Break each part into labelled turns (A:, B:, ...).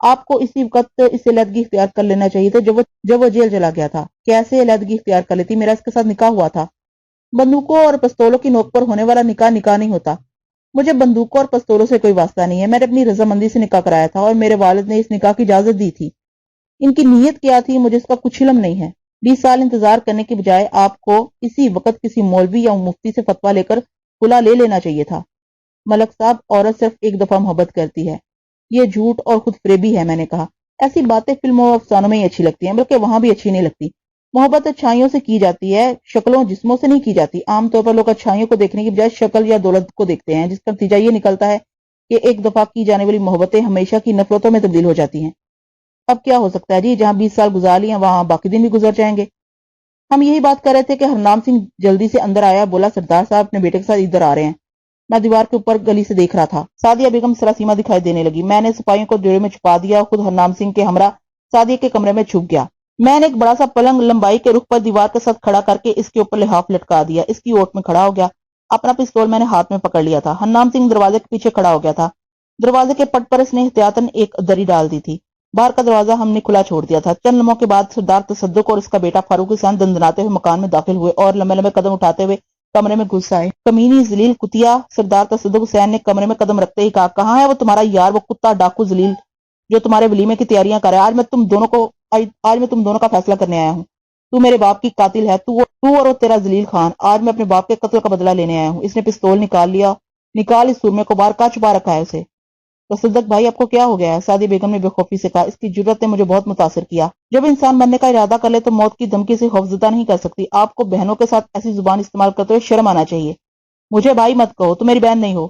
A: آپ کو اسی وقت اس سے علیحدگی اختیار کر لینا چاہیے تھا جب وہ جیل چلا گیا تھا۔ کیسے علیحدگی اختیار کر لیتی؟ میرا اس کے ساتھ نکاح ہوا تھا۔ بندوقوں اور پستولوں کی نوک پر ہونے والا نکاح نکاح نہیں ہوتا۔ مجھے بندوقوں اور پستولوں سے کوئی واسطہ نہیں ہے۔ میں نے اپنی رضامندی سے نکاح کرایا تھا اور میرے والد نے اس نکاح کی اجازت دی تھی۔ ان کی نیت کیا تھی مجھے اس کا کچھ علم نہیں ہے۔ 20 سال انتظار کرنے کی بجائے آپ کو اسی وقت کسی مولوی یا مفتی سے فتویٰ لے کر کھلا لے لینا چاہیے تھا۔ ملک صاحب، عورت صرف ایک دفعہ محبت کرتی ہے، یہ جھوٹ اور خود فریبی ہے۔ میں نے کہا ایسی باتیں فلموں اور افسانوں میں ہی اچھی لگتی ہیں، بلکہ وہاں بھی اچھی نہیں لگتی۔ محبت اچھائیوں سے کی جاتی ہے، شکلوں جسموں سے نہیں کی جاتی۔ عام طور پر لوگ اچھائیوں کو دیکھنے کی بجائے شکل یا دولت کو دیکھتے ہیں، جس کا نتیجہ یہ نکلتا ہے کہ ایک دفعہ کی جانے والی محبتیں ہمیشہ کی نفرتوں میں تبدیل ہو جاتی ہیں۔ اب کیا ہو سکتا ہے جی، جہاں 20 سال گزار لیے وہاں باقی دن بھی گزر جائیں گے۔ ہم یہی بات کر رہے تھے کہ ہرنام سنگھ جلدی سے اندر آیا، بولا سردار صاحب اپنے بیٹے کے ساتھ ادھر آ رہے ہیں۔ میں دیوار کے اوپر گلی سے دیکھ رہا تھا۔ سعدیہ بیگم سراسیمہ دکھائی دینے لگی۔ میں نے سپاہیوں کو جوڑے میں چھپا دیا اور خود ہرنام سنگھ کے ہمراہ سعدیہ کے کمرے میں چھپ گیا۔ میں نے ایک بڑا سا پلنگ لمبائی کے رخ پر دیوار کے ساتھ کھڑا کر کے اس کے اوپر لحاف لٹکا دیا۔ اس کی اوٹ میں کھڑا ہو گیا۔ اپنا پستول میں نے ہاتھ میں پکڑ لیا تھا۔ ہرنام سنگھ دروازے کے پیچھے کھڑا ہو گیا تھا۔ دروازے کے پٹ پر اس نے احتیاطاً ایک دری ڈال دی تھی۔ باہر کا دروازہ ہم نے کھلا چھوڑ دیا تھا۔ چند لمحوں کے بعد سردار تصدق اور اس کا بیٹا فاروق حسین دندناتے ہوئے مکان میں داخل ہوئے اور لمبے لمبے قدم اٹھاتے ہوئے کمرے میں گھس آئے۔ کمینی ذلیل کتیا! سردار تصدق حسین نے کمرے میں قدم رکھتے ہی کہا، کہاں ہے وہ تمہارا یار، وہ کتا ڈاکو ذلیل جو تمہارے ولیمے کی تیاریاں کر رہا ہے؟ آج میں تم دونوں کا فیصلہ کرنے آیا ہوں۔ تو میرے باپ کی قاتل ہے، تو اور وہ تیرا ذلیل خان۔ آج میں اپنے باپ کے قتل کا بدلہ لینے آیا ہوں۔ اس نے پستول نکال اس سرمے کو باہر، کہاں چھپا رکھا ہے اسے؟ تصدق بھائی، آپ کو کیا ہو گیا ہے؟ سعدیہ بیگم نے بے خوفی سے کہا، اس کی جرات نے مجھے بہت متاثر کیا۔ جب انسان مرنے کا ارادہ کر لے تو موت کی دھمکی سے خوفزدہ نہیں کر سکتی۔ آپ کو بہنوں کے ساتھ ایسی زبان استعمال کرتے ہوئے شرم آنا چاہیے۔ مجھے بھائی مت کہو، تم میری بہن نہیں ہو۔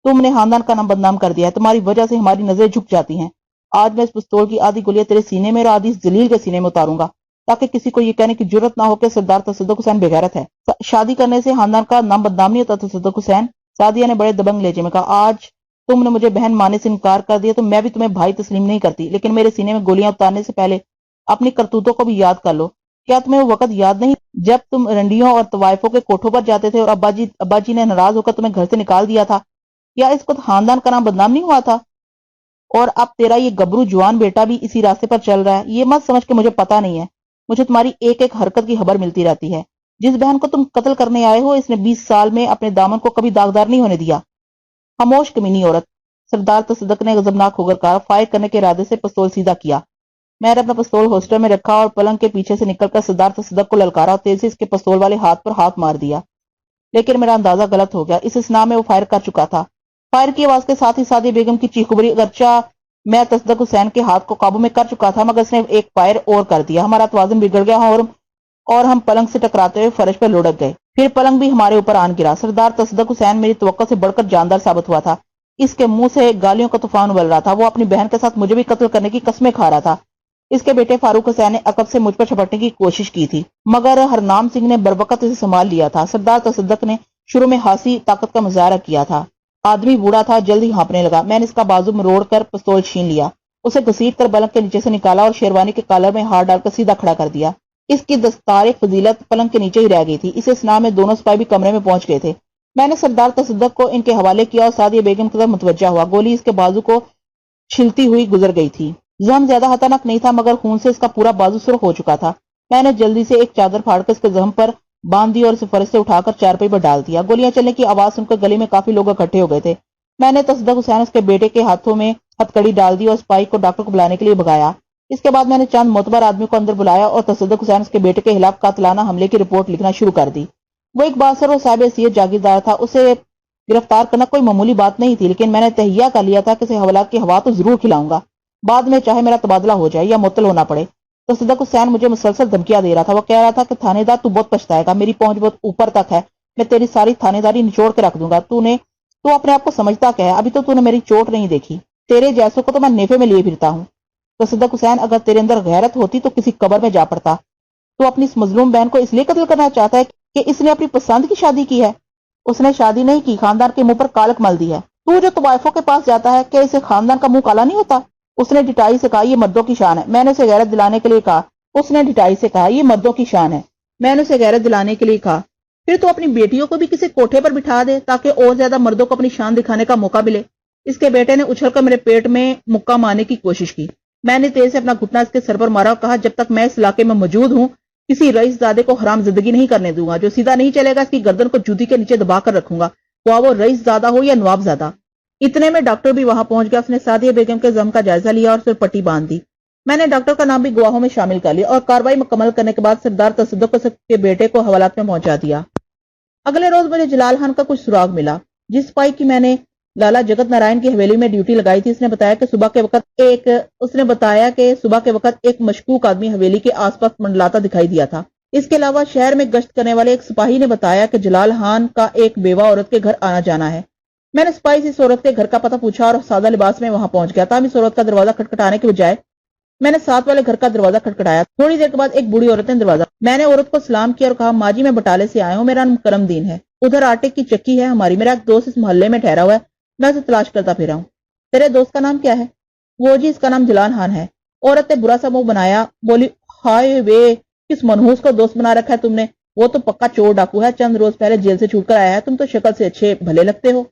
A: تم نے خاندان کا نام بدنام کر دیا ہے، تمہاری وجہ سے ہماری نظریں جھک جاتی ہیں۔ آج میں اس پستول کی آدھی گولیاں تیرے سینے میں اور آدھی اس ذلیل کے سینے میں اتاروں گا، تاکہ کسی کو یہ کہنے کی جرت نہ ہو کہ سردار تصدق حسین بے غیرت ہے۔ شادی کرنے سے خاندان کا نام بدنام نہیں ہوتا تصدق حسین۔ سعدیہ نے بڑے دبنگ لہجے میں کہا، آج تم نے مجھے بہن ماننے سے انکار کر دیا تو میں بھی تمہیں بھائی تسلیم نہیں کرتی، لیکن میرے سینے میں گولیاں اتارنے سے پہلے اپنی کرتوتوں کو بھی یاد کر لو۔ کیا تمہیں وہ وقت یاد نہیں جب تم رنڈیوں اور طوائفوں کے کوٹھوں پر جاتے تھے اور ابا جی نے ناراض ہو کر تمہیں گھر سے نکال دیا تھا؟ کیا اس وقت خاندان کا نام بدنام نہیں ہوا تھا؟ اور اب تیرا یہ گبرو جوان بیٹا بھی اسی راستے پر چل رہا ہے۔ یہ مت سمجھ کہ مجھے پتا نہیں ہے، مجھے تمہاری ایک ایک حرکت کی خبر ملتی رہتی ہے۔ جس بہن کو تم قتل کرنے آئے ہو، اس نے 20 سال میں اپنے دامن کو کبھی داغدار نہیں ہونے دیا۔ خاموش کمینی عورت! سردار تصدق نے غضبناک ہو کر کہا، فائر کرنے کے ارادے سے پستول سیدھا کیا۔ میں نے اپنا پستول ہولسٹر میں رکھا اور پلنگ کے پیچھے سے نکل کر سردار تصدق کو للکارا اور تیزی سے اس کے پستول والے ہاتھ پر ہاتھ مار دیا۔ لیکن میرا اندازہ غلط ہو گیا، اس اسنا میں وہ فائر کر چکا تھا۔ فائر کی آواز کے ساتھ ہی سعدیہ بیگم کی چیخ ابھری۔ اگرچہ میں تصدق حسین کے ہاتھ کو قابو میں کر چکا تھا، مگر اس نے ایک فائر اور کر دیا۔ ہمارا توازن بگڑ گیا اور ہم پلنگ سے ٹکراتے ہوئے فرش پر لڑک گئے۔ پھر پلنگ بھی ہمارے اوپر آن گرا۔ سردار تصدق حسین میری توقع سے بڑھ کر جاندار ثابت ہوا تھا۔ اس کے منہ سے گالیوں کا طوفان ابل رہا تھا۔ وہ اپنی بہن کے ساتھ مجھے بھی قتل کرنے کی قسمیں کھا رہا تھا۔ اس کے بیٹے فاروق حسین نے عقب سے مجھ پر چھپٹنے کی کوشش کی تھی، مگر ہرنام سنگھ نے بروقت اسے سنبھال لیا تھا۔ سردار تصدق نے شروع میں خاصی طاقت کا مظاہرہ کیا تھا۔ آدمی بوڑھا تھا، جلد ہی ہانپنے لگا۔ میں نے اس کا بازو مروڑ کر پستول چھین لیا، اسے گھسیٹ کر پلنگ کے نیچے سے نکالا اور شیروانی کے کالر میں ہاتھ ڈال کر سیدھا کھڑا کر دیا۔ اس کی دستار فضیلت پلنگ کے نیچے ہی رہ گئی تھی۔ اس اسنا میں دونوں سپاہی بھی کمرے میں پہنچ گئے تھے۔ میں نے سردار تصدق کو ان کے حوالے کیا اور سعدیہ بیگم کی طرف متوجہ ہوا۔ گولی اس کے بازو کو چھلتی ہوئی گزر گئی تھی۔ زخم زیادہ خطرناک نہیں تھا، مگر خون سے اس کا پورا بازو سرخ ہو چکا تھا۔ میں نے جلدی سے ایک چادر پھاڑ کر اس کے زخم پر باندھ دی اور اسے فرش سے اٹھا کر چارپائی پر ڈال دیا۔ گولیاں چلنے کی آواز سن کر گلی میں کافی لوگ اکٹھے ہو گئے تھے۔ میں نے تصدق حسین اس کے بیٹے کے ہاتھوں میں ہتھکڑی ڈال دی اور سپاہی کو ڈاکٹر کو بلانے کے لیے بھگایا۔ اس کے بعد میں نے چند معتبر آدمیوں کو اندر بلایا اور تصدق حسین اس کے بیٹے کے خلاف قاتلانہ حملے کی رپورٹ لکھنا شروع کر دی۔ وہ ایک بااثر اور صاحب حیثیت جاگیردار تھا، اسے گرفتار کرنا کوئی معمولی بات نہیں تھی، لیکن میں نے تہیہ کر لیا تھا کہ اسے حوالات کی ہوا تو ضرور کھلاؤں گا، بعد میں چاہے میرا تبادلہ ہو جائے یا معطل ہونا پڑے۔ تصدق حسین مجھے مسلسل دھمکیاں دے رہا تھا۔ وہ کہہ رہا تھا کہ تھانے دار تو بہت پچھتائے گا، میری پہنچ بہت اوپر تک ہے، میں تیری ساری تھانے داری نچوڑ کے رکھ دوں گا۔ تو اپنے آپ کو سمجھتا کیا ہے؟ ابھی تو نے میری چوٹ نہیں دیکھی، تیرے جیسوں کو تو میں نیفے میں لیے پھرتا ہوں۔ تصدق حسین، اگر تیرے اندر غیرت ہوتی تو کسی قبر میں جا پڑتا۔ تو اپنی اس مظلوم بہن کو اس لیے قتل کرنا چاہتا ہے کہ اس نے اپنی پسند کی شادی کی ہے؟ اس نے شادی نہیں کی، خاندان کے منہ پر کالک مل دی ہے۔ تو جو طوائفوں کے پاس جاتا ہے، کہ اسے خاندان کا منہ کالا نہیں ہوتا؟ اس نے ڈٹائی سے کہا، یہ مردوں کی شان ہے۔ میں نے اسے غیرت دلانے کے لیے کہا، اس نے ڈٹائی سے کہا، یہ مردوں کی شان ہے۔ میں نے اسے غیرت دلانے کے لیے کہا، پھر تو اپنی بیٹیوں کو بھی کسی کوٹھے پر بٹھا دے تاکہ اور زیادہ مردوں کو اپنی شان دکھانے کا موقع ملے۔ اس کے بیٹے نے اچھل کر میرے پیٹ میں مکہ مارنے کی کوشش کی۔ میں نے تیز سے اپنا گھٹنا اس کے سر پر مارا اور کہا، جب تک میں اس علاقے میں موجود ہوں کسی رئیس زادے کو حرام زندگی نہیں کرنے دوں گا۔ جو سیدھا نہیں چلے گا اس کی گردن کو جوتی کے نیچے دبا کر رکھوں گا، خواہ وہ رئیس زادہ ہو یا نواب زادہ۔ اتنے میں ڈاکٹر بھی وہاں پہنچ گیا۔ اس نے سعدیہ بیگم کے زخم کا جائزہ لیا اور پھر پٹی باندھ دی۔ میں نے ڈاکٹر کا نام بھی گواہوں میں شامل کر لیا اور کارروائی مکمل کرنے کے بعد سردار تصدق کے بیٹے کو حوالات میں پہنچا دیا۔ اگلے روز مجھے جلال خان کا کچھ سراغ ملا۔ جس سپاہی کی میں نے لالا جگت نارائن کی حویلی میں ڈیوٹی لگائی تھی، اس نے بتایا کہ صبح کے وقت ایک مشکوک آدمی حویلی کے آس پاس منڈلاتا دکھائی دیا تھا۔ اس کے علاوہ شہر میں گشت کرنے والے ایک سپاہی نے بتایا کہ جلال خان کا ایک بیوہ عورت کے گھر آنا جانا ہے۔ میں نے سپاہی سے اس عورت کے گھر کا پتہ پوچھا اور سادہ لباس میں وہاں پہنچ گیا تھا۔ اس عورت کا دروازہ کھٹکھٹانے کے بجائے میں نے ساتھ والے گھر کا دروازہ کھٹکھٹایا۔ تھوڑی دیر کے بعد ایک بوڑھی عورت نے دروازہ۔ میں نے عورت کو سلام کیا اور کہا، ماں جی میں بٹالے سے آیا ہوں، میرا نام کرم دین ہے، ادھر آٹے کی چکی ہے ہماری، میرا ایک دوست اس محلے میں ٹھہرا ہوا ہے، میں اسے تلاش کرتا پھرا ہوں۔ تیرے دوست کا نام کیا ہے؟ وہ جی اس کا نام جلال خان ہے۔ عورت نے برا سا منہ بنایا، بولی، ہائے وے، کس منحوس کو دوست بنا رکھا ہے تم نے؟ وہ تو پکا چور ڈاکو ہے، چند روز پہلے جیل سے چھوٹ کر آیا ہے، تم تو شکل سے اچھے بھلے لگتے ہو۔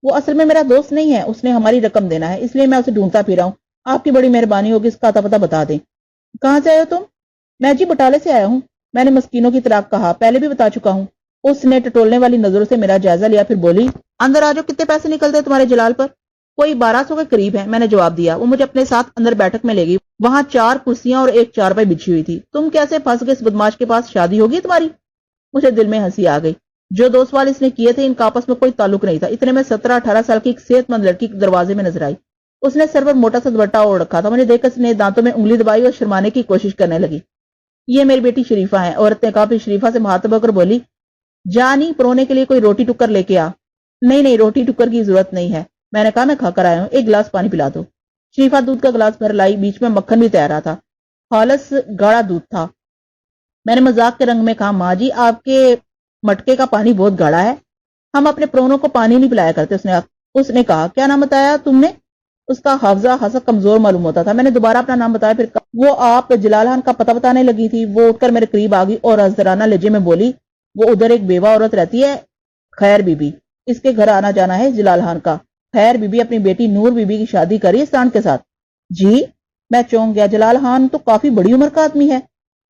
A: وہ اصل میں میرا دوست نہیں ہے، اس نے ہماری رقم دینا ہے، اس لیے میں اسے ڈھونڈتا پھرا ہوں، آپ کی بڑی مہربانی ہوگی اس کا اتا پتہ بتا دیں۔ کہاں سے آئے ہو تم؟ میں جی بٹالے سے آیا ہوں، میں نے مسکینوں کی طرح کہا، پہلے بھی بتا چکا ہوں۔ اس نے ٹٹولنے والی نظروں سے میرا جائزہ لیا، پھر بولی، اندر آ جاؤ، کتنے پیسے نکلتے تمہارے جلال پر؟ کوئی 1200 کے قریب ہے، میں نے جواب دیا۔ وہ مجھے اپنے ساتھ اندر بیٹھک میں لے گئی، وہاں 4 کرسیاں اور ایک چارپائی بچھی ہوئی تھی۔ تم کیسے پھنس گئے اس بدماش کے پاس؟ شادی ہوگی تمہاری؟ مجھے دل میں ہنسی آ گئی۔ جو 2 سوال اس نے کیے تھے ان کا آپس میں کوئی تعلق نہیں تھا۔ اتنے میں 17-18 سال کی ایک صحت مند لڑکی دروازے میں نظر آئی۔ اس نے سر پر موٹا سا دوپٹہ اوڑھ رکھا تھا۔ مجھے دیکھ کر اس نے دانتوں میں انگلی دبائی اور شرمانے کی کوشش کرنے لگی۔ یہ میری بیٹی شریفہ ہے، عورت نے کہا، پھر شریفہ سے مخاطب ہو کر بولی، جانی پرونے کے لیے کوئی روٹی ٹکر لے کے آ۔ نہیں روٹی ٹکر کی ضرورت نہیں ہے، میں نے کہا، میں کھا کر آیا ہوں، ایک گلاس پانی پلا دو۔ شریفہ دودھ کا گلاس بھر لائی، بیچ میں مکھن بھی تیار تھا، خالص گاڑا دودھ تھا۔ میں نے مذاق کے رنگ میں کہا، ماں جی آپ کے مٹکے کا پانی بہت گاڑا ہے، ہم اپنے پرونوں کو پانی نہیں پلایا کرتے۔ اس نے کہا، کیا نام بتایا تم نے؟ اس کا حافظہ خاصا کمزور معلوم ہوتا تھا۔ میں نے دوبارہ اپنا نام بتایا، پھر وہ آپ جلال خان کا پتہ بتانے لگی تھی۔ وہ اٹھ کر میرے قریب آ گئی اور حذرانہ لہجے میں بولی، وہ ادھر ایک بیوہ عورت رہتی ہے، خیر بی بی، اس کے گھر آنا جانا ہے جلال خان کا۔ خیر بی بی اپنی بیٹی نور بی بی کی شادی کری اس سانڈ کے ساتھ؟ جی، میں چونک گیا۔ جلال خان تو کافی بڑی عمر کا آدمی ہے،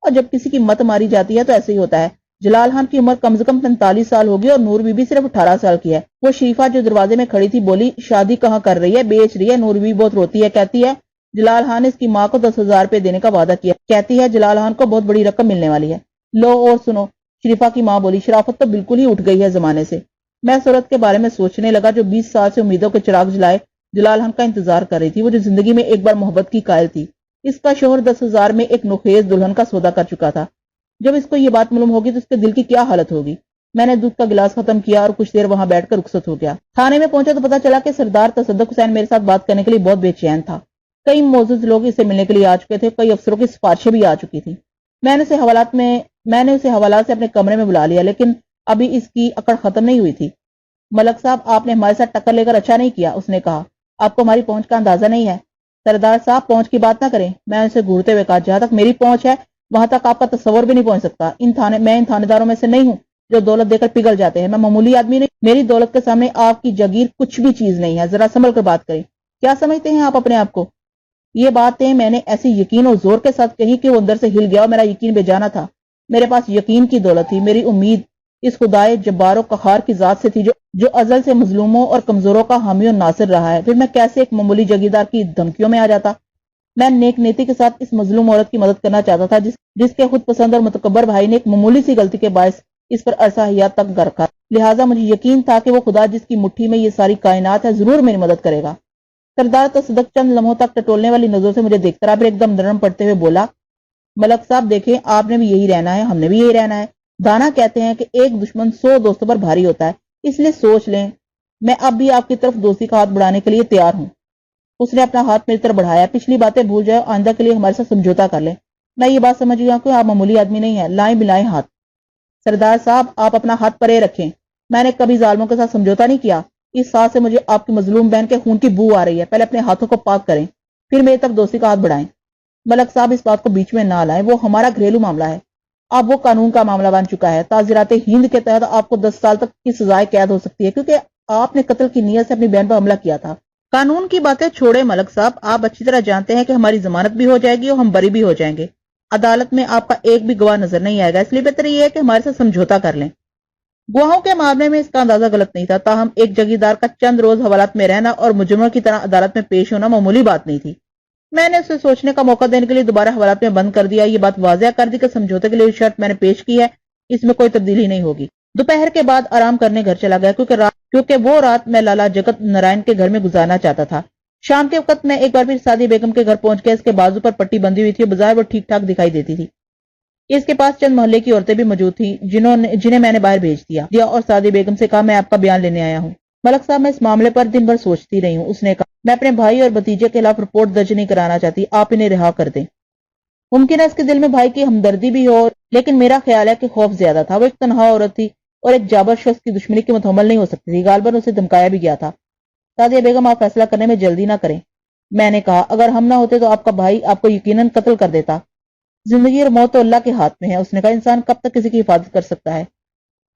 A: اور جب کسی کی مت ماری جاتی ہے تو ایسے ہی ہوتا ہے۔ جلال خان کی عمر کم سے کم 45 سال ہوگی اور نور بی بی صرف 18 سال کی ہے۔ وہ شریفہ جو دروازے میں کھڑی تھی بولی، شادی کہاں کر رہی ہے؟ بیچ رہی ہے۔ نور بی بی بہت روتی ہے، کہتی ہے جلال خان نے اس کی ماں کو 10,000 روپے دینے کا وعدہ کیا، کہتی ہے جلال خان کو بہت بڑی رقم ملنے والی ہے۔ لو اور سنو، شریفہ کی ماں بولی، شرافت تو بالکل ہی اٹھ گئی ہے زمانے سے۔ میں صورت کے بارے میں سوچنے لگا جو 20 سال سے امیدوں کے چراغ جلائے جلال خان کا انتظار کر رہی تھی، وہ جو زندگی میں ایک بار محبت کی قائل تھی۔ اس کا شوہر 10,000 میں ایک نخیز دلہن کا سودا کر چکا تھا۔ جب اس کو یہ بات معلوم ہوگی تو اس کے دل کی کیا حالت ہوگی۔ میں نے دودھ کا گلاس ختم کیا اور کچھ دیر وہاں بیٹھ کر رخصت ہو گیا۔ تھانے میں پہنچا تو پتا چلا کہ سردار تصدق حسین میرے ساتھ بات کرنے کے لیے بہت بے چین تھا۔ کئی معزز لوگ اسے ملنے کے لیے آ چکے تھے، کئی افسروں کی سفارشیں بھی آ چکی تھی۔ میں نے اسے حوالات سے اپنے کمرے میں بلا لیا، لیکن ابھی اس کی اکڑ ختم نہیں ہوئی تھی۔ ملک صاحب، آپ نے ہمارے ساتھ ٹکر لے کر اچھا نہیں کیا، اس نے کہا، آپ کو ہماری پہنچ کا اندازہ نہیں ہے۔ سردار صاحب پہنچ کی بات نہ کریں، میں اسے گھورتے ہوئے کہا، جہاں تک میری پہنچ ہے وہاں تک آپ کا تصور بھی نہیں پہنچ سکتا۔ میں ان تھانے داروں میں سے نہیں ہوں جو دولت دے کر پگھل جاتے ہیں، میں معمولی آدمی نہیں، میری دولت کے سامنے آپ کی جگیر کچھ بھی چیز نہیں ہے، ذرا سنبھل کر بات کریں۔ کیا سمجھتے ہیں آپ اپنے آپ کو؟ یہ باتیں میں نے ایسی یقین اور زور کے ساتھ کہی کہ وہ اندر سے ہل گیا اور میرا یقین بے جانا تھا۔ میرے پاس یقین کی دولت تھی، میری امید اس خدائے جبار و قہار کی ذات سے تھی جو ازل سے مظلوموں اور کمزوروں کا حامی و ناصر رہا ہے۔ پھر میں کیسے ایک معمولی جگیردار کی دھمکیوں میں آ جاتا؟ میں نیک نیتی کے ساتھ اس مظلوم عورت کی مدد کرنا چاہتا تھا جس کے خود پسند اور متکبر بھائی نے ایک معمولی سی غلطی کے باعث اس پر عرصہ حیات تک رکھا۔ لہٰذا مجھے یقین تھا کہ وہ خدا جس کی مٹھی میں یہ ساری کائنات ہے ضرور میری مدد کرے گا۔ سردار تصدق چند لمحوں تک ٹٹولنے والی نظروں سے مجھے دیکھتا رہا، پھر ایک دم نرم پڑتے ہوئے بولا، ملک صاحب دیکھیں، آپ نے بھی یہی رہنا ہے، ہم نے بھی یہی رہنا ہے۔ دانا کہتے ہیں کہ ایک دشمن 100 دوستوں پر بھاری ہوتا ہے، اس لیے سوچ لیں، میں اب بھی آپ کی طرف دوستی کا ہاتھ بڑھانے کے لیے تیار ہوں۔ اس نے اپنا ہاتھ میری طرف بڑھایا، پچھلی باتیں بھول جائے، آئندہ کے لیے ہمارے ساتھ سمجھوتا کر لیں۔ میں یہ بات سمجھ گیا کہ آپ معمولی آدمی نہیں ہیں، لائیں بلائیں ہاتھ۔ سردار صاحب آپ اپنا ہاتھ پرے رکھیں، میں نے کبھی ظالموں کے ساتھ سمجھوتا نہیں کیا۔ اس ساتھ سے مجھے آپ کی مظلوم بہن کے خون کی بو آ رہی ہے، پہلے اپنے ہاتھوں کو پاک کریں، پھر میری طرف دوستی کا ہاتھ بڑھائیں۔ ملک صاحب اس بات کو بیچ میں نہ لائیں، وہ ہمارا گھریلو معاملہ ہے، اب وہ قانون کا معاملہ بن چکا ہے۔ تعزیرات ہند کے تحت آپ کو 10 سال تک کی سزائے قید ہو سکتی ہے، کیونکہ آپ نے قتل کی نیت سے اپنی بہن پر حملہ کیا تھا۔ قانون کی باتیں چھوڑے ملک صاحب، آپ اچھی طرح جانتے ہیں کہ ہماری ضمانت بھی ہو جائے گی اور ہم بری بھی ہو جائیں گے۔ عدالت میں آپ کا ایک بھی گواہ نظر نہیں آئے گا، اس لیے بہتر یہ ہے کہ ہمارے ساتھ سمجھوتا کر لیں۔ گواہوں کے معاملے میں اس کا اندازہ غلط نہیں تھا، تاہم ایک جگیردار کا چند روز حوالات میں رہنا اور مجرموں کی طرح عدالت میں پیش ہونا معمولی بات نہیں تھی۔ میں نے اسے سوچنے کا موقع دینے کے لیے دوبارہ حوالات میں بند کر دیا، یہ بات واضح کر دی کہ سمجھوتے کے لیے شرط میں نے پیش کی ہے، اس میں کوئی تبدیلی نہیں ہوگی۔ دوپہر کے بعد آرام کرنے گھر چلا گیا کیونکہ وہ رات میں لالا جگت نارائن کے گھر میں گزارنا چاہتا تھا۔ شام کے وقت میں ایک بار پھر سعدیہ بیگم کے گھر پہنچ گیا۔ اس کے بازو پر پٹی بندھی ہوئی تھی اور بظاہر وہ ٹھیک ٹھاک دکھائی دیتی تھی۔ اس کے پاس چند محلے کی عورتیں بھی موجود تھیں جنہیں میں نے باہر بھیج دیا اور سعدیہ بیگم سے کہا میں آپ کا بیان لینے آیا ہوں۔ ملک صاحب، میں اس معاملے پر دن بھر سوچتی رہی ہوں، اس نے کہا۔ میں اپنے بھائی اور بھتیجے کے خلاف رپورٹ درج نہیں کرانا چاہتی، آپ انہیں رہا کر دیں۔ ممکن ہے اس کے دل میں بھائی کی ہمدردی بھی ہو، لیکن میرا خیال ہے کہ خوف زیادہ تھا۔ وہ ایک تنہا عورت تھی اور ایک جابر شخص کی دشمنی کی متحمل نہیں ہو سکتی تھی، غالباً اسے دھمکایا بھی گیا تھا۔ سعدیہ بیگم، آپ فیصلہ کرنے میں جلدی نہ کریں، میں نے کہا۔ اگر ہم نہ ہوتے تو آپ کا بھائی آپ کو یقیناً قتل کر دیتا۔ زندگی اور موت تو اللہ کے ہاتھ میں ہے، اس نے کہا۔ انسان کب تک کسی کی حفاظت کر سکتا ہے؟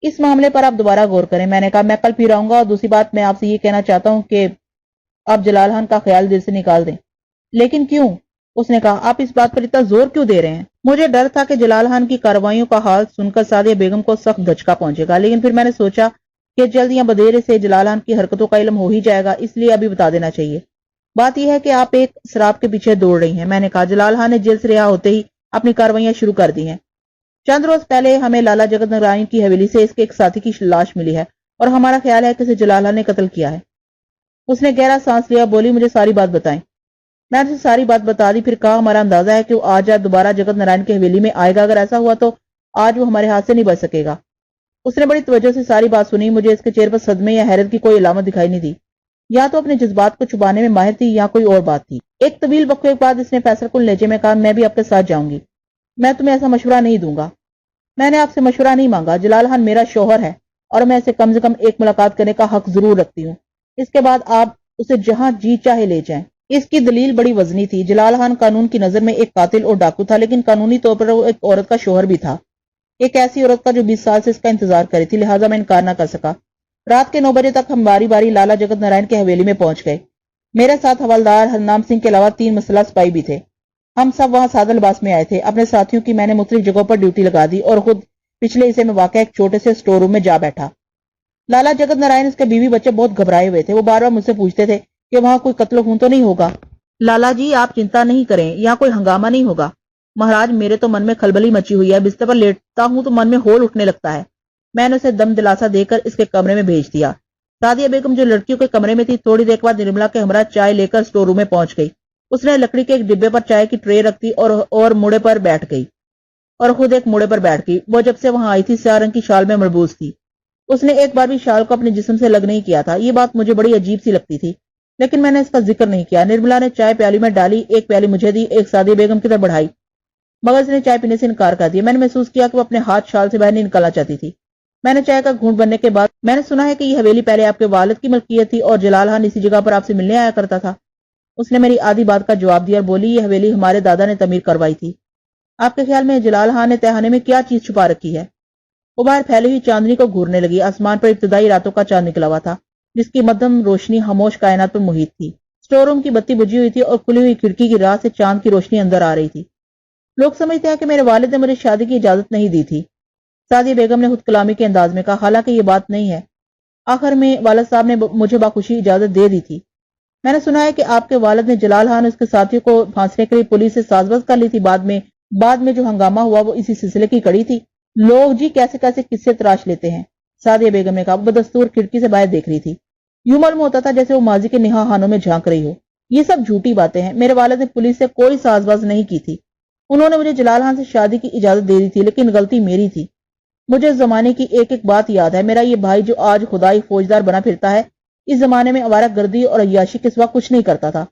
A: اس معاملے پر آپ دوبارہ غور کریں، میں نے کہا۔ میں کل پھر آؤں گا، اور دوسری بات میں آپ سے یہ کہنا چاہتا ہوں کہ آپ جلال خان کا خیال دل سے نکال دیں۔ لیکن کیوں؟ اس نے کہا۔ آپ اس بات پر اتنا زور کیوں دے رہے ہیں؟ مجھے ڈر تھا کہ جلال خان کی کارروائیوں کا حال سن کر سعدیہ بیگم کو سخت دھچکا پہنچے گا، لیکن پھر میں نے سوچا کہ جلد یا بدیرے سے جلال خان کی حرکتوں کا علم ہو ہی جائے گا، اس لیے ابھی بتا دینا چاہیے۔ بات یہ ہے کہ آپ ایک سراب کے پیچھے دوڑ رہی ہیں، میں نے کہا۔ جلال خان نے جیل سے رہا ہوتے ہی اپنی کارروائیاں شروع کر دی ہیں۔ چند روز پہلے ہمیں لالا جگت نارائن کی حویلی سے اس کے ایک ساتھی کی لاش ملی ہے، اور ہمارا خیال ہے کہ اسے جلال خان نے قتل کیا ہے۔ اس نے گہرا سانس لیا، بولی مجھے ساری بات بتائیں۔ میں نے اسے ساری بات بتا دی، پھر کہا ہمارا اندازہ ہے کہ وہ آج یا دوبارہ جگت نارائن کی حویلی میں آئے گا، اگر ایسا ہوا تو آج وہ ہمارے ہاتھ سے نہیں بچ سکے گا۔ اس نے بڑی توجہ سے ساری بات سنی، مجھے اس کے چہرے پر صدمے یا حیرت کی کوئی علامت دکھائی نہیں دی۔ یا تو اپنے جذبات کو چھپانے میں ماہر تھی یا کوئی اور بات تھی۔ ایک طویل وقفے کے بعد اس نے فیصلہ کن لہجے میں کہا، میں بھی آپ کے ساتھ جاؤں گی۔ میں تمہیں ایسا مشورہ نہیں دوں گا۔ میں نے آپ سے مشورہ نہیں مانگا، جلال خان میرا شوہر ہے اور میں اسے کم سے کم ایک ملاقات کرنے کا حق ضرور رکھتی ہوں۔ اس کے بعد آپ اسے جہاں جی چاہے لے جائیں۔ اس کی دلیل بڑی وزنی تھی۔ جلال خان قانون کی نظر میں ایک قاتل اور ڈاکو تھا، لیکن قانونی طور پر وہ ایک عورت کا شوہر بھی تھا، ایک ایسی عورت کا جو 20 سال سے اس کا انتظار کری تھی، لہٰذا میں انکار نہ کر سکا۔ رات کے 9 بجے تک ہم باری باری لالا جگت نارائن کی حویلی میں پہنچ گئے۔ میرے ساتھ حوالدار ہرنام سنگھ کے علاوہ 3 مسلح سپاہی بھی تھے۔ ہم سب وہاں سادہ لباس میں آئے تھے۔ اپنے ساتھیوں کی میں نے مختلف جگہوں پر ڈیوٹی لگا دی اور خود پچھلے حصے میں واقع ایک چھوٹے سے اسٹور روم میں جا بیٹھا۔ لالا جگت نارائن، اس کے بیوی بچے بہت گھبرائے ہوئے تھے۔ وہ بار بار مجھ سے پوچھتے تھے کہ وہاں کوئی قتل و خون تو نہیں ہوگا۔ لالا جی، آپ چنتا نہیں کریں، یہاں کوئی ہنگامہ نہیں ہوگا۔ مہاراج، میرے تو من میں کھلبلی مچی ہوئی ہے، بستر پر لیٹتا ہوں تو من میں ہول اٹھنے لگتا ہے۔ میں نے اسے دم دلاسا دے کر اس کے کمرے میں بھیج دیا۔ سعدیہ بیگم جو لڑکیوں کے کمرے میں تھی، تھوڑی دیر بعد نرملا کے ہمراہ چائے لے کر اسٹور روم میں پہنچ گئی۔ اس نے لکڑی کے ایک ڈبے پر چائے کی ٹرے رکھ دی اور موڑے پر بیٹھ گئی، اور خود ایک موڑے پر بیٹھ گئی۔ وہ جب سے وہاں آئی تھی سیاہ رنگ کی شال میں مربوط تھی۔ اس نے ایک بار بھی شال کو اپنے جسم سے الگ نہیں کیا تھا۔ یہ بات مجھے بڑی عجیب سی لگتی تھی، لیکن میں نے اس کا ذکر نہیں کیا۔ نرملا نے چائے پیالی میں ڈالی، ایک پیالی مجھے دی، ایک سعدیہ بیگم کی طرف بڑھائی، مگر اس نے چائے پینے سے انکار کر دیا۔ میں نے محسوس کیا کہ وہ اپنے ہاتھ شال سے باہر نہیں نکالنا چاہتی تھی۔ میں نے چائے کا گھونٹ بننے کے بعد، میں نے سنا ہے کہ یہ حویلی پہلے آپ کے والد کی ملکیت تھی اور جلال خان اسی جگہ پر آپ سے ملنے آیا کرتا تھا۔ اس نے میری آدھی بات کا جواب دیا اور بولی، یہ حویلی ہمارے دادا نے تعمیر کروائی تھی۔ آپ کے خیال میں جلال خان نے تہخانے میں کیا چیز چھپا رکھی ہے؟ وہ باہر پھیلی ہوئی چاندنی کو گھورنے لگی۔ آسمان پر ابتدائی راتوں کا چاند نکلا ہوا تھا، جس کی مدھم روشنی خاموش کائنات پر محیط تھی۔ اسٹور روم کی بتی بجھی ہوئی تھی اور کھلی ہوئی کھڑکی کی راہ سے چاند کی روشنی اندر آ رہی تھی۔ لوگ سمجھتے ہیں کہ میرے والد نے مجھے شادی کی اجازت نہیں دی تھی، سعدیہ بیگم نے خود کلامی کے انداز میں کہا، حالانکہ یہ بات نہیں ہے۔ آخر میں والد صاحب نے مجھے باخوشی اجازت دے دی تھی۔ میں نے سنا ہے کہ آپ کے والد نے جلال خان اور اس کے ساتھیوں کو پھانسنے کے لیے پولیس سے ساز باز کر لی تھی۔ بعد میں جو ہنگامہ ہوا وہ اسی سلسلے کی کڑی تھی۔ لوگ جی کیسے کیسے قصے تراش لیتے ہیں، سعدیہ بیگم نے کہا۔ وہ بدستور کھڑکی سے باہر دیکھ رہی تھی۔ یوں معلوم ہوتا تھا جیسے وہ ماضی کے نہا خانوں میں جھانک رہی ہو۔ یہ سب جھوٹی باتیں ہیں، میرے والد نے پولیس سے کوئی ساز باز نہیں کی تھی۔ انہوں نے مجھے جلال خان سے شادی کی اجازت دے دی تھی، لیکن غلطی میری تھی۔ مجھے اس زمانے کی ایک ایک بات یاد ہے۔ میرا یہ بھائی جو آج خدائی فوجدار بنا پھرتا ہے، اس زمانے میں آوارہ گردی اور عیاشی کے سوا کچھ نہیں کرتا تھا۔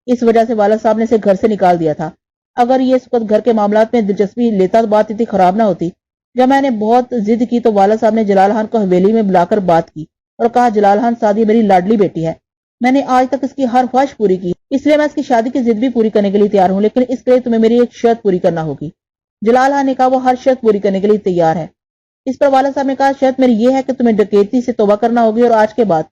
A: اس وجہ سے والد صاحب نے اسے گھر سے نکال دیا تھا۔ اگر یہ اس وقت گھر کے معاملات میں دلچسپی لیتا تو بات اتنی خراب نہ ہوتی۔ جب میں نے بہت ضد کی تو والد صاحب نے جلال خان کو حویلی میں بلا کر بات کی اور کہا، جلال خان، سعدیہ میری لاڈلی بیٹی ہے، میں نے آج تک اس کی ہر خواہش پوری کی، اس لیے میں اس کی شادی کی ضد بھی پوری کرنے کے لیے تیار ہوں، لیکن اس کے لیے تمہیں میری ایک شرط پوری کرنا ہوگی۔ جلال خان نے کہا، وہ ہر شرط پوری کرنے کے لیے تیار ہے۔ اس پر والد صاحب نے کہا، شرط میری یہ ہے کہ تمہیں ڈکیتی سے توبہ کرنا ہوگی اور آج کے بعد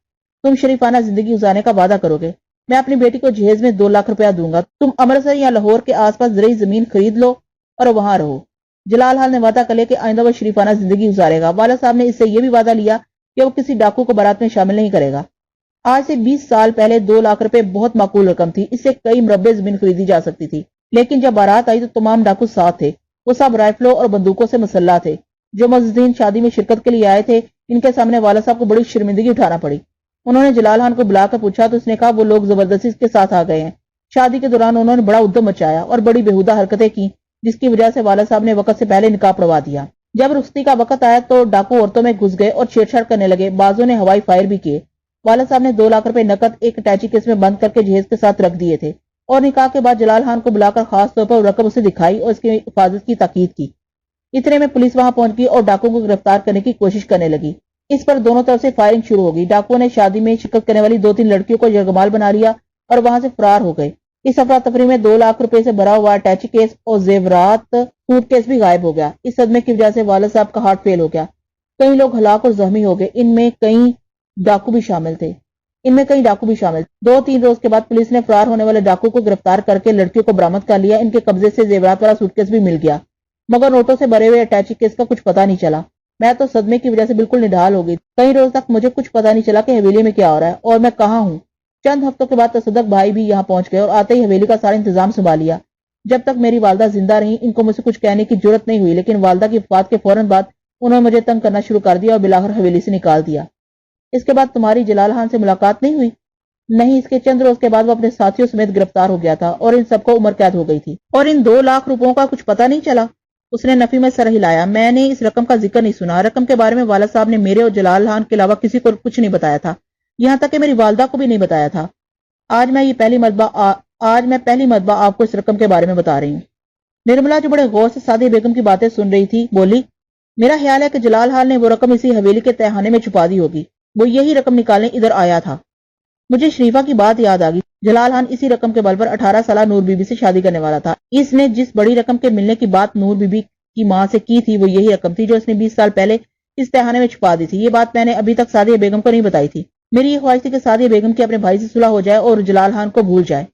A: تم شریفانہ زندگی گزارنے کا وعدہ کرو گے۔ میں اپنی بیٹی کو جہیز میں 2 لاکھ روپیہ دوں گا، تم امرتسر یا لاہور کے آس پاس زرعی زمین خرید لو اور وہاں رہو۔ جلال حال نے وعدہ کر لیا کہ آئندہ وہ شریفانہ زندگی گزارے گا۔ والد صاحب نے اس سے یہ بھی وعدہ لیا کہ وہ کسی ڈاکو کو بارات میں شامل نہیں کرے گا۔ آج سے 20 سال پہلے 2 لاکھ روپے بہت معقول رقم تھی، اس سے کئی مربع زمین خریدی جا سکتی تھی، لیکن جب بارات آئی تو تمام ڈاکو ساتھ تھے، وہ سب رائفلوں اور بندوقوں سے مسلح تھے۔ جو معززین شادی میں شرکت کے لیے آئے تھے، ان کے سامنے والد صاحب کو بڑی شرمندگی اٹھانا پڑی۔ انہوں نے جلال خان کو بلا کر پوچھا تو اس نے کہا وہ لوگ زبردستی کے ساتھ آ گئے ہیں۔ شادی کے دوران انہوں نے بڑا ادھم مچایا اور بڑی بےہودہ حرکتیں کی، جس کی وجہ سے والد صاحب نے وقت سے پہلے نکاح پڑھوا دیا۔ جب رخصتی کا وقت آیا تو ڈاکو عورتوں میں گھس گئے اور چھیڑ چھاڑ کرنے لگے، بعضوں نے ہوائی فائر بھی کیے۔ والد صاحب نے 2 لاکھ روپے نقد ایک اٹیچی کیس میں بند کر کے جہیز کے ساتھ رکھ دیے تھے، اور نکاح کے بعد جلال خان کو بلا کر خاص طور پر رقم اسے دکھائی اور اس کی حفاظت کی تاکید کی۔ اتنے میں پولیس وہاں پہنچ گئی اور ڈاکو کو گرفتار کرنے کی کوشش کرنے لگی۔ اس پر دونوں طرف سے فائرنگ شروع ہو گئی۔ ڈاکو نے شادی میں شرکت کرنے والی 2-3 لڑکیوں کو یرغمال بنا لیا اور وہاں سے فرار ہو گئے۔ اس افراتفری میں 2 لاکھ روپے سے بھرا ہوا اٹیچی کیس اور زیورات سوٹ کیس بھی غائب ہو گیا۔ اس صدمے کی وجہ سے والد صاحب کا ہارٹ فیل ہو گیا۔ کئی لوگ ہلاک اور زخمی ہو گئے، ان میں کئی ڈاکو بھی شامل تھے۔ 2-3 روز کے بعد پولیس نے فرار ہونے والے ڈاکو کو گرفتار کر کے لڑکیوں کو برآمد کر لیا۔ ان کے قبضے سے زیورات والا سوٹ کیس بھی مل گیا، مگر نوٹوں سے بھرے ہوئے اٹیچی کیس کا کچھ پتہ نہیں چلا۔ میں تو صدمے کی وجہ سے بالکل نڈھال ہو گئی۔ کئی روز تک مجھے کچھ پتہ نہیں چلا کہ حویلی میں کیا ہو رہا ہے اور میں کہاں ہوں۔ چند ہفتوں کے بعد تصدق بھائی بھی یہاں پہنچ گئے اور آتے ہی حویلی کا سارا انتظام سنبھال لیا۔ جب تک میری والدہ زندہ رہی ان کو مجھ سے کچھ کہنے کی جرت نہیں ہوئی، لیکن والدہ کی وفات کے فوراً بعد انہوں نے مجھے تنگ کرنا شروع کر دیا اور بالآخر حویلی سے نکال دیا۔ اس کے بعد تمہاری جلال خان سے ملاقات نہیں ہوئی؟ نہیں، اس کے چند روز کے بعد وہ اپنے ساتھیوں سمیت گرفتار ہو گیا تھا اور ان سب کو عمر قید ہو گئی تھی۔ اور ان 2 لاکھ روپوں کا کچھ پتہ نہیں چلا؟ اس نے نفی میں سر ہلایا۔ میں نے اس رقم کا ذکر نہیں سنا۔ رقم کے بارے میں والد صاحب نے میرے اور جلال خان کے علاوہ کسی کو کچھ نہیں بتایا تھا، یہاں تک کہ میری والدہ کو بھی نہیں بتایا تھا۔ آج میں پہلی مرتبہ آپ کو اس رقم کے بارے میں بتا رہی ہوں۔ نرملا جو بڑے غور سے سعدیہ بیگم کی باتیں سن رہی تھی بولی، میرا خیال ہے کہ جلال خان نے وہ رقم اسی حویلی کے تہخانے میں چھپا دی ہوگی، وہ یہی رقم نکالنے ادھر آیا تھا۔ مجھے شریفہ کی بات یاد آ گئی۔ جلال خان اسی رقم کے بل پر 18 سالہ نور بی بی سے شادی کرنے والا تھا۔ اس نے جس بڑی رقم کے ملنے کی بات نور بی بی کی ماں سے کی تھی وہ یہی رقم تھی جو اس نے 20 سال پہلے اس تہخانے میں چھپا دی تھی۔ یہ بات میں نے ابھی تک سعدیہ بیگم کو نہیں بتائی تھی۔ میری یہ خواہش تھی کہ سعدیہ بیگم کی اپنے بھائی سے صلح ہو جائے اور جلال خان کو بھول جائے۔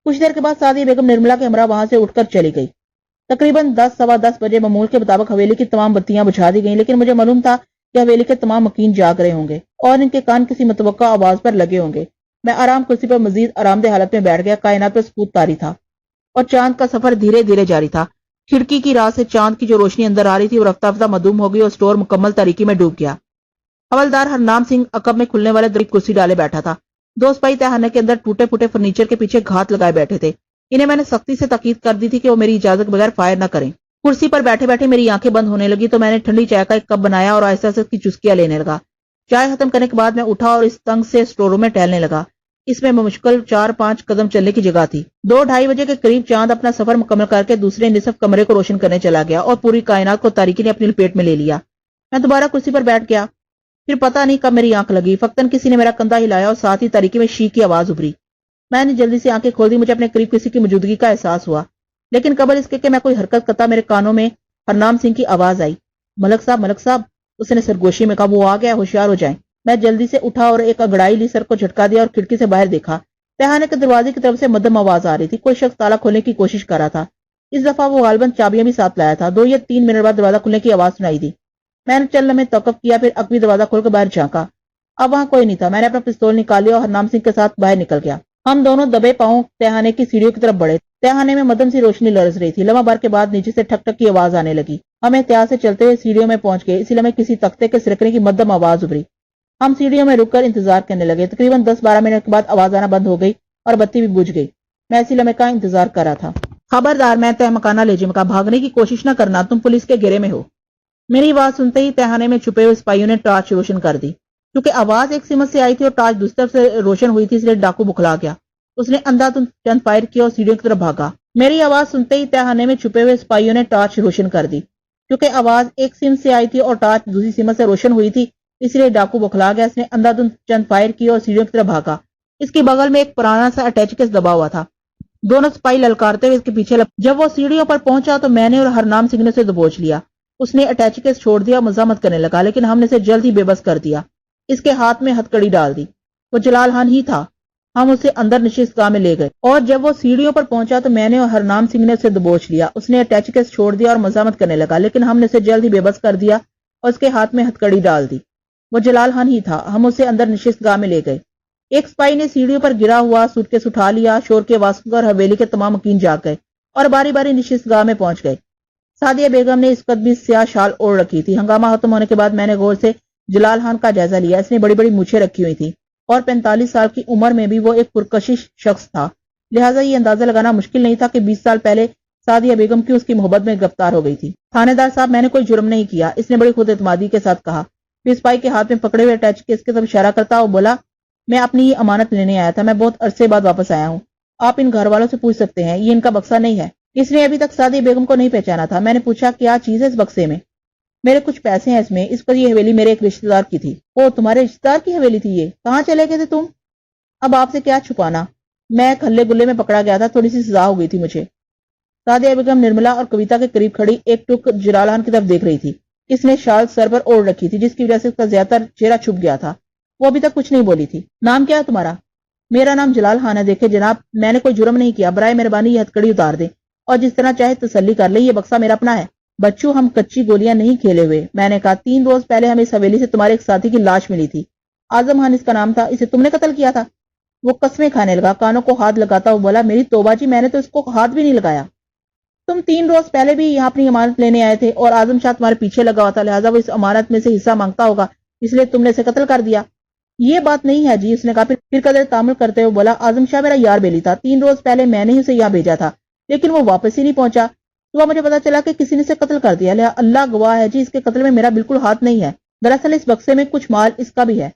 A: کچھ دیر کے بعد سعدیہ بیگم نرملا کے ہمراہ وہاں سے اٹھ کر چلی گئی۔ تقریباً 10-10:15 بجے معمول کے مطابق حویلی کی تمام بتیاں بجھا دی گئیں، لیکن مجھے معلوم تھا کہ حویلی کے تمام مکین جاگ رہے ہوں گے اور ان کے کان کسی متوقع آواز پر لگے ہوں گے۔ میں آرام کرسی پر مزید آرام دہ حالت میں بیٹھ گیا۔ کائنات پر سکوت طاری تھا اور چاند کا سفر دھیرے دھیرے جاری تھا۔ کھڑکی کی راہ سے چاند کی جو روشنی اندر آ رہی تھی وہ رفتہ رفتہ معدوم ہو گئی اور اسٹور مکمل تاریکی میں ڈوب گیا۔ حوالدار ہرنام سنگھ عقب میں کھلنے والے دری کرسی ڈالے بیٹھا تھا۔ 2 سپاہی تہخانے کے اندر ٹوٹے پھوٹے فرنیچر کے پیچھے گھات لگائے بیٹھے تھے۔ انہیں میں نے سختی سے تاکید کر دی تھی کہ وہ میری اجازت کے بغیر فائر نہ کریں۔ کرسی پر بیٹھے بیٹھے میری آنکھیں بند ہونے لگی تو میں نے ٹھنڈی چائے کا ایک کپ بنایا اور آہستہ آہستہ کی چسکیاں لینے لگا۔ چائے ختم کرنے کے بعد میں اٹھا اور اس تنگ سے اسٹور روم میں ٹہلنے لگا۔ اس میں مشکل 4-5 قدم چلنے کی جگہ تھی۔ 2-2:30 بجے کے قریب چاند اپنا سفر مکمل کر کے دوسرے نصف کمرے کو روشن کرنے چلا گیا اور پوری کائنات کو تاریکی نے اپنی لپیٹ میں لے لیا۔ میں دوبارہ کرسی پر بیٹھ گیا۔ پھر پتہ نہیں کب میری آنکھ لگی، فقطاً کسی نے میرا کندھا ہلایا اور ساتھ ہی تاریکی میں شی کی آواز ابھری۔ میں نے جلدی سے آنکھیں کھول دی۔ مجھے اپنے قریب کسی کی موجودگی کا احساس ہوا، لیکن قبل اس کے کہ میں کوئی حرکت کرتا میرے کانوں میں ہرنام سنگھ کی آواز آئی، ملک صاحب۔ اس نے سرگوشی میں کہا، وہ آ گیا، ہوشیار ہو جائیں۔ میں جلدی سے اٹھا اور ایک انگڑائی لی، سر کو جھٹکا دیا اور کھڑکی سے باہر دیکھا۔ تہخانے کے دروازے کی طرف سے مدھم آواز آ رہی تھی۔ کوئی شخص تالا کھولنے کی کوشش کر رہا تھا۔ اس دفعہ وہ غالباً چابیاں بھی ساتھ لایا تھا۔ 2 یا 3 منٹ بعد دروازہ کھلنے کی آواز سنائی دی۔ میں نے چند لمحے توقف کیا، پھر عقبی دروازہ کھول کر باہر جھانکا۔ اب وہاں کوئی نہیں تھا۔ میں نے اپنا پستول نکال لیا اور ہرنام سنگھ کے ساتھ باہر نکل گیا۔ ہم دونوں دبے پاؤں تہخانے کی سیڑھیوں کی طرف بڑھے۔ تہخانے میں مدھم سی روشنی لرز رہی تھی۔ لمحہ بھر کے بعد نیچے سے ٹھک ٹھک کی آواز آنے لگی۔ ہم احتیاط سے چلتے ہوئے سیڑھیوں میں پہنچ گئے۔ اسی لمحے کسی تختے کے سرکنے کی مدھم آواز ابھری۔ ہم سیڑھیوں میں رک کر انتظار کرنے لگے۔ تقریباً 10-12 منٹ کے بعد آواز آنا بند ہو گئی اور بتی بھی بجھ گئی۔ میں اسی لمحے کا انتظار کر رہا تھا۔ خبردار، میں تہ مکانہ لے جم کا بھاگنے کی کوشش نہ کرنا، تم پولیس کے گھیرے میں ہو۔ میری آواز سنتے ہی تہخانے میں چھپے ہوئے سپاہیوں نے ٹارچ روشن کر دی۔ کیونکہ آواز ایک سمت سے آئی تھی اور ٹارچ دوسری طرف سے روشن ہوئی تھی، اس لیے ڈاکو بکھلا گیا۔ اس نے اندھا دھند چند فائر کیا اور سیڑھیوں کی طرف بھاگا۔ میری آواز سنتے ہی تہخانے میں چھپے ہوئے سپاہیوں نے ٹارچ روشن کر دی۔ کیونکہ آواز ایک سمت سے آئی تھی اور ٹارچ دوسری سمت سے روشن ہوئی تھی، اس لیے ڈاکو بکھلا گیا۔ اس نے اندھا دھند چند فائر کیا اور سیڑھیوں کی طرف بھاگا۔ اس کے بغل میں ایک پرانا سا اٹیچ کیس دبا ہوا تھا۔ دونوں سپاہی للکارتے ہوئے اس کے پیچھے جب وہ سیڑھیوں پر پہنچا تو میں نے اور ہرنام سنگھ نے اسے دبوچ لیا۔ اس نے اٹیچ کیس چھوڑ دیا، مزاحمت کرنے لگا، لیکن ہم نے اسے جلد ہی بے بس کر دیا۔ اس کے ہاتھ میں ہتھ کڑی ڈال دی۔ وہ جلال خان ہی تھا۔ ہم اسے اندر نشست گاہ میں لے گئے اور جب وہ سیڑھیوں پر پہنچا تو میں نے اور ہرنام سنگھ نے اسے دبوچ لیا۔ اس نے اٹیچی کیس چھوڑ دیا اور مزاحمت کرنے لگا، لیکن ہم نے اسے جلد ہی بے بس کر دیا اور اس کے ہاتھ میں ہتھکڑی ڈال دی۔ وہ جلال خان ہی تھا۔ ہم اسے اندر نشست گاہ میں لے گئے۔ ایک سپاہی نے سیڑھیوں پر گرا ہوا سوٹ کیس اٹھا لیا۔ شور کے واسطے اور حویلی کے تمام مکین جاگ گئے اور باری باری نشست گاہ میں پہنچ گئے۔ سعدیہ بیگم نے اس وقت بھی سیاہ شال اوڑھ رکھی تھی۔ ہنگامہ ختم ہونے کے بعد میں نے غور سے جلال خان کا جائزہ لیا۔ اس نے بڑی بڑی مونچھیں رکھی ہوئی تھی اور 45 سال کی عمر میں بھی وہ ایک پرکشش شخص تھا، لہٰذا یہ اندازہ لگانا مشکل نہیں تھا کہ 20 سال پہلے سعدیہ بیگم کیوں اس کی محبت میں گرفتار ہو گئی تھی۔ تھانے دار صاحب، میں نے کوئی جرم نہیں کیا، اس نے بڑی خود اعتمادی کے ساتھ کہا۔ پھر سپاہی کے ہاتھ میں پکڑے ہوئے اٹیچی کیس کی طرف اشارہ کرتا اور بولا، میں اپنی یہ امانت لینے آیا تھا، میں بہت عرصے بعد واپس آیا ہوں، آپ ان گھر والوں سے پوچھ سکتے ہیں، یہ ان کا بکسہ نہیں ہے۔ اس نے ابھی تک سعدیہ بیگم کو نہیں پہچانا تھا۔ میں نے پوچھا، کیا چیز ہے اس بکسے میں؟ میرے کچھ پیسے ہیں اس میں، اس پر یہ حویلی میرے ایک رشتہ دار کی تھی۔ او، تمہارے رشتہ دار کی حویلی تھی یہ؟ کہاں چلے گئے تھے تم؟ اب آپ سے کیا چھپانا، میں کھلے گلے میں پکڑا گیا تھا، تھوڑی سی سزا ہو گئی تھی مجھے۔ سعدیہ بیگم نرملا اور کویتا کے قریب کھڑی ایک ٹک جلال خان کی طرف دیکھ رہی تھی۔ اس نے شال سر پر اوڑھ رکھی تھی، جس کی وجہ سے اس کا زیادہ تر چہرہ چھپ گیا تھا۔ وہ ابھی تک کچھ نہیں بولی تھی۔ نام کیا ہے تمہارا؟ میرا نام جلال خان ہے۔ دیکھے جناب، میں نے کوئی جرم نہیں کیا، برائے مہربانی یہ ہتھکڑی اتار دیں اور جس طرح چاہے تسلی کر لیں، یہ بکسہ میرا اپنا ہے۔ بچوں، ہم کچی گولیاں نہیں کھیلے ہوئے، میں نے کہا۔ 3 روز پہلے ہمیں اس حویلی سے تمہارے ایک ساتھی کی لاش ملی تھی، اعظم خان اس کا نام تھا، اسے تم نے قتل کیا تھا؟ وہ قسمیں کھانے لگا، کانوں کو ہاتھ لگاتا ہوا بولا، میری توبہ جی، میں نے تو اس کو ہاتھ بھی نہیں لگایا۔ تم 3 روز پہلے بھی یہاں اپنی امانت لینے آئے تھے اور اعظم شاہ تمہارے پیچھے لگا ہوا تھا، لہٰذا وہ اس امانت میں سے حصہ مانگتا ہوگا، اس لیے تم نے اسے قتل کر دیا۔ یہ بات نہیں ہے جی، اس نے کہا۔ پھر قدر تعامل کرتے ہوئے بولا، اعظم شاہ میرا یار بیلی تھا، 3 روز پہلے میں نے اسے یہاں بھیجا تھا، لیکن وہ واپس ہی نہیں پہنچا۔ صبح مجھے پتا چلا کہ کسی نے اسے قتل کر دیا، اللہ گواہ ہے جی، اس کے قتل میں میرا بالکل ہاتھ نہیں ہے۔ دراصل اس بکسے میں کچھ مال اس کا بھی ہے۔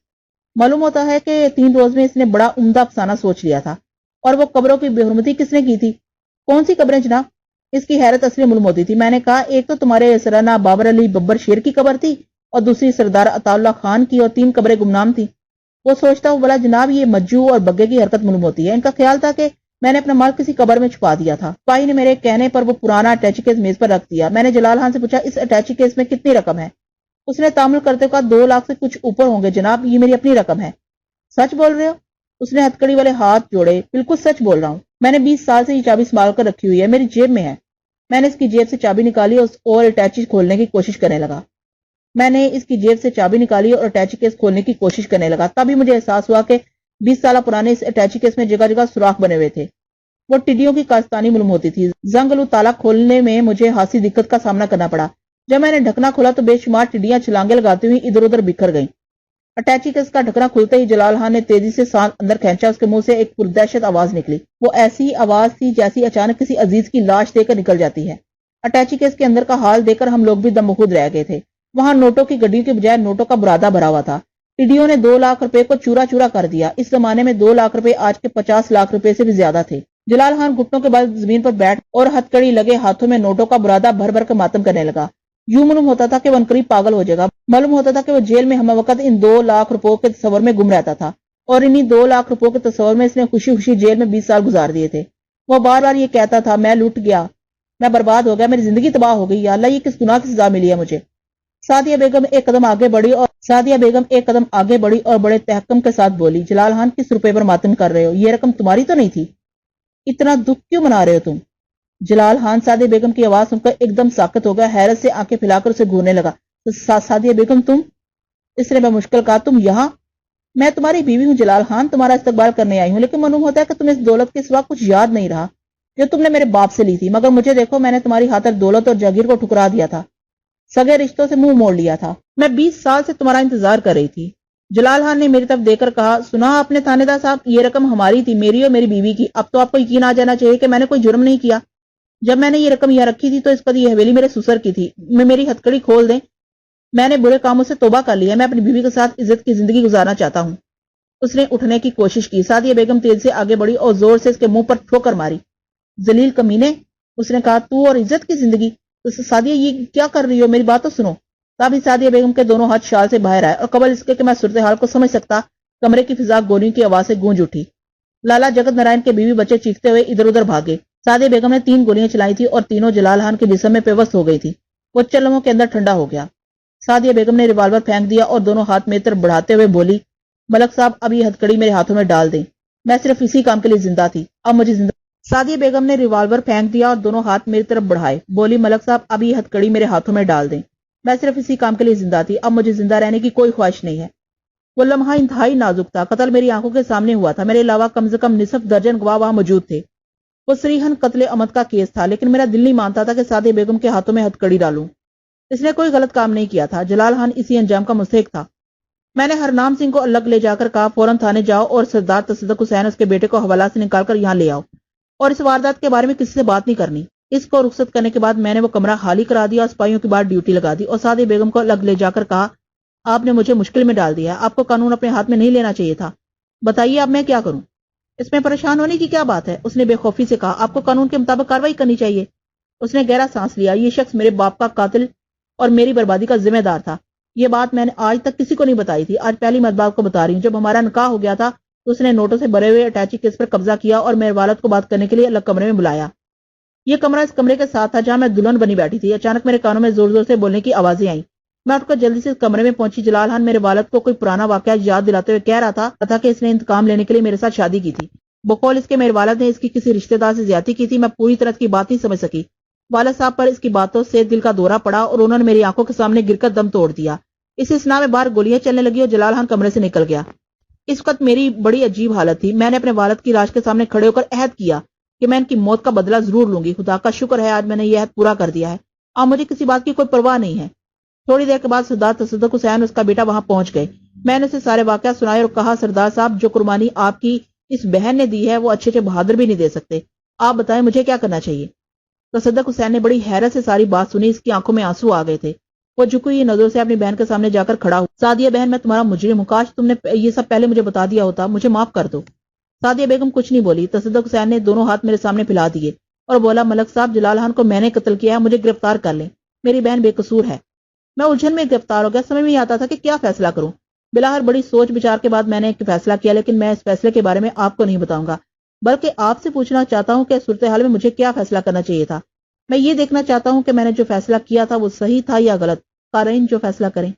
A: معلوم ہوتا ہے کہ 3 روز میں اس نے بڑا عمدہ افسانہ سوچ لیا تھا۔ اور وہ قبروں کی بے حرمتی کس نے کی تھی؟ کون سی قبریں جناب؟ اس کی حیرت اصلی معلوم ہوتی تھی۔ میں نے کہا، ایک تو تمہارے سرانہ بابر علی ببر شیر کی قبر تھی اور دوسری سردار عطا اللہ خان کی، اور 3 قبریں گمنام تھیں۔ وہ سوچتا ہوا بولا، جناب یہ مجو اور بگے کی حرکت معلوم ہوتی ہے، ان کا خیال تھا کہ میں نے اپنا مال کسی قبر میں چھپا دیا تھا۔ سپاہی نے میرے کہنے پر وہ پرانا اٹیچی کیس میز پر رکھ دیا۔ میں نے جلال خان سے پوچھا، اس اٹیچی کیس میں کتنی رقم ہے؟ اس نے تعامل کرتے کہا، 2 لاکھ سے کچھ اوپر ہوں گے جناب، یہ میری اپنی رقم ہے۔ سچ بول رہے ہو؟ اس نے ہتھکڑی والے ہاتھ جوڑے۔ بالکل سچ بول رہا ہوں، میں نے 20 سال سے یہ چابی سنبھال کر رکھی ہوئی ہے، میری جیب میں ہے۔ میں نے اس کی جیب سے چابی نکالی اور اٹیچی کھولنے کی کوشش کرنے لگا۔ تبھی مجھے احساس ہوا کہ 20 سالہ پرانے اس اٹیچی کیس میں جگہ جگہ سوراخ بنے ہوئے تھے۔ وہ ٹڈیوں کی کاشتانی معلوم ہوتی تھی۔ زنگلو تالا کھولنے میں مجھے خاصی دقت کا سامنا کرنا پڑا۔ جب میں نے ڈھکنا کھولا تو بے شمار ٹڈیاں چھلانگے لگاتی ہوئی ادھر ادھر بکھر گئیں۔ اٹیچی کیس کا ڈھکنا کھلتے ہی جلال خان نے تیزی سے سانس اندر کھینچا، اس کے منہ سے ایک پردہشت آواز نکلی۔ وہ ایسی آواز تھی جیسی اچانک کسی عزیز کی لاش دے کر نکل جاتی ہے۔ اٹیچی کیس کے اندر کا حال دیکھ کر ہم لوگ بھی دم بخود رہ گئے تھے۔ وہاں نوٹوں کی گڈیوں کے بجائے نوٹوں کا برادہ بھرا ہوا تھا۔ ٹڈیوں نے 2 لاکھ روپے کو چورا چورا کر دیا۔ اس زمانے میں 2 لاکھ روپے آج کے 50 لاکھ روپے سے بھی زیادہ تھے۔ جلال خان گھٹنوں کے بعد زمین پر بیٹھ اور ہتھکڑی لگے ہاتھوں میں نوٹوں کا برادہ بھر بھر کر ماتم کرنے لگا۔ یوں معلوم ہوتا تھا کہ وہ عنقریب پاگل ہو جائے گا۔ معلوم ہوتا تھا کہ وہ جیل میں ہم وقت ان 2 لاکھ روپوں کے تصور میں گم رہتا تھا، اور انہی 2 لاکھ روپوں کے تصور میں اس نے خوشی خوشی جیل میں 20 سال گزار دیے تھے۔ وہ بار بار یہ کہتا تھا، میں لٹ گیا، میں برباد ہو گیا، میری زندگی تباہ ہو گئی، یا اللہ یہ کس گناہ کی سزا ملی ہے مجھے۔ سعدیہ بیگم ایک قدم آگے بڑھی اور بڑے تحکم کے ساتھ بولی، جلال خان کس روپے پر ماتم کر رہے ہو؟ یہ رقم تمہاری تو نہیں تھی؟ اتنا دکھ کیوں منا رہے ہو تم؟ جلال خان سعدیہ بیگم کی آواز سن کر ایک دم ساکت ہو گیا، حیرت سے آنکھیں پھیلا کر اسے گھورنے لگا۔ سعدیہ بیگم تم؟ اس نے بمشکل کہا، تم یہاں؟ میں تمہاری بیوی ہوں جلال خان، تمہارا استقبال کرنے آئی ہوں، لیکن معلوم ہوتا ہے کہ تمہیں اس دولت کے سوا کچھ یاد نہیں رہا جو تم نے میرے باپ سے لی تھی۔ مگر مجھے دیکھو، میں نے تمہاری خاطر دولت اور جاگیر کو ٹھکرا دیا تھا، سگے رشتوں سے منہ موڑ لیا تھا۔ میں 20 سال سے تمہارا انتظار کر رہی تھی۔ جلال خان نے میری طرف دیکھ کر کہا، سنا آپ نے تھانے دار صاحب، یہ رقم ہماری تھی، میری اور میری بیوی کی۔ اب تو آپ کو یقین آ جانا چاہیے کہ میں نے کوئی جرم نہیں کیا۔ جب میں نے یہ رقم یہاں رکھی تھی تو اس پر یہ حویلی میرے سسر کی تھی۔ میری ہتھکڑی کھول دیں، میں نے برے کاموں سے توبہ کر لیا، میں اپنی بیوی کے ساتھ عزت کی زندگی گزارنا چاہتا ہوں۔ اس نے اٹھنے کی کوشش کی۔ سعدیہ بیگم تیز سے آگے بڑھی اور زور سے اس کے منہ پر ٹھوکر ماری۔ ذلیل کمینے، اس نے کہا، تو اور عزت کی زندگی؟ سعدیہ یہ کیا کر رہی ہو؟ میری بات تو سنو۔ تبھی سعدیہ بیگم کے دونوں ہاتھ شال سے باہر آئے اور قبل اس کے کہ میں صورتحال کو سمجھ سکتا، کمرے کی فضا گولیوں کی آواز سے گونج اٹھی۔ لالا جگت نارائن کے بیوی بچے چیختے ہوئے ادھر ادھر بھاگے۔ سعدیہ بیگم نے 3 گولیاں چلائی تھی اور تینوں جلال خان کے جسم میں پیوست ہو گئی تھی۔ وہ چند لمحوں کے اندر ٹھنڈا ہو گیا۔ سعدیہ بیگم نے ریوالور پھینک دیا اور دونوں ہاتھ میری طرف بڑھاتے ہوئے بولی، ملک صاحب اب یہ ہتھکڑی میرے ہاتھوں میں ڈال دیں۔ میں صرف اسی کام کے لیے زندہ تھی، اب مجھے زندہ۔ سعدیہ بیگم نے ریوالور پھینک دیا اور دونوں ہاتھ میری طرف بڑھائے، بولی ملک صاحب اب یہ ہتھ کڑی میرے ہاتھوں میں ڈال دیں، میں صرف اسی کام کے لیے زندہ تھی، اب مجھے زندہ رہنے کی کوئی خواہش نہیں ہے۔ وہ لمحہ انتہائی نازک تھا، قتل میری آنکھوں کے سامنے ہوا تھا، میرے علاوہ کم سے کم نصف درجن گواہ وہاں موجود تھے۔ وہ صریحاً قتل عمد کا کیس تھا، لیکن میرا دل نہیں مانتا تھا کہ سعدیہ بیگم کے ہاتھوں میں ہتھ کڑی ڈالوں۔ اس نے کوئی غلط کام نہیں کیا تھا، جلال خان اسی انجام کا مستحق تھا۔ میں نے ہرنام سنگھ کو الگ لے جا کر کہا فوراً تھانے جاؤ اور سردار تصدق حسین اس کے بیٹے کو حوالہ سے نکال کر یہاں لے آؤ، اور اس واردات کے بارے میں کسی سے بات نہیں کرنی۔ اس کو رخصت کرنے کے بعد میں نے وہ کمرہ خالی کرا دیا اور سپاہیوں کی بعد ڈیوٹی لگا دی اور سعدیہ بیگم کو الگ لے جا کر کہا آپ نے مجھے مشکل میں ڈال دیا ہے، آپ کو قانون اپنے ہاتھ میں نہیں لینا چاہیے تھا، بتائیے اب میں کیا کروں؟ اس میں پریشان ہونے کی کیا بات ہے؟ اس نے بے خوفی سے کہا آپ کو قانون کے مطابق کارروائی کرنی چاہیے۔ اس نے گہرا سانس لیا، یہ شخص میرے باپ کا قاتل اور میری بربادی کا ذمہ دار تھا۔ یہ بات میں نے آج تک کسی کو نہیں بتائی تھی، آج پہلی مرتبہ آپ کو بتا رہی ہوں۔ جب ہمارا نکاح ہو گیا تھا تو اس نے نوٹوں سے بھرے ہوئے اٹیچی کیس پر قبضہ کیا اور میرے والد کو بات کرنے کے لیے الگ کمرے میں بلایا۔ یہ کمرہ اس کمرے کے ساتھ تھا جہاں میں دلہن بنی بیٹھی تھی۔ اچانک میرے کانوں میں زور زور سے بولنے کی آوازیں آئیں۔ میں اٹھ کر جلدی سے اس کمرے میں پہنچی۔ جلال خان میرے والد کو کوئی پرانا واقعہ یاد دلاتے ہوئے کہہ رہا تھا کہ اس نے انتقام لینے کے لیے میرے ساتھ شادی کی تھی۔ بقول اس کے میرے والد نے اس کی کسی رشتہ دار سے زیادتی کی تھی۔ میں پوری طرح کی بات نہیں سمجھ سکی۔ والد صاحب پر اس کی باتوں سے دل کا دورہ پڑا اور انہوں نے میری آنکھوں کے سامنے گر کر دم توڑ دیا۔ اس اسنا میں باہر گولیاں چلنے لگی اور جلال خان کمرے سے نکل گیا۔ اس وقت میری بڑی عجیب حالت تھی۔ میں نے اپنے والد کی لاش کے سامنے کھڑے ہو کر عہد کیا کہ میں ان کی موت کا بدلہ ضرور لوں گی۔ خدا کا شکر ہے آج میں نے یہ عہد پورا کر دیا ہے، اب مجھے کسی بات کی کوئی پرواہ نہیں ہے۔ تھوڑی دیر کے بعد سردار تصدق حسین اس کا بیٹا وہاں پہنچ گئے۔ میں نے اسے سارے واقعات سنائے اور کہا سردار صاحب جو قربانی آپ کی اس بہن نے دی ہے وہ اچھے بہادر بھی نہیں دے سکتے، آپ بتائیں مجھے کیا کرنا چاہیے؟ تصدق حسین نے بڑی حیرت سے ساری بات سنی۔ اس کی آنکھوں میں آنسو آ گئے تھے۔ وہ جھکی ہوئی نظروں سے اپنی بہن کے سامنے جا کر کھڑا ہوا۔ سعدیہ بہن میں تمہارا مجرم ہوں، کاش تم نے یہ سب پہلے مجھے بتا دیا ہوتا، مجھے معاف کر دو۔ سعدیہ بیگم کچھ نہیں بولی۔ تصدق حسین نے دونوں ہاتھ میرے سامنے پھیلا دیے اور بولا ملک صاحب جلال خان کو میں نے قتل کیا ہے، مجھے گرفتار کر لیں، میری بہن بے قصور ہے۔ میں الجھن میں گرفتار ہو گیا، سمجھ میں نہیں آتا تھا کہ کیا فیصلہ کروں۔ بلاخر بڑی سوچ بچار کے بعد میں نے ایک فیصلہ کیا، لیکن میں اس فیصلے کے بارے میں آپ کو نہیں بتاؤں گا، بلکہ آپ سے پوچھنا چاہتا ہوں کہ صورتحال میں مجھے کیا فیصلہ کرنا چاہیے تھا۔ میں یہ دیکھنا چاہتا ہوں کہ میں نے جو فیصلہ کیا تھا وہ صحیح تھا یا غلط۔ قارئین جو فیصلہ کریں۔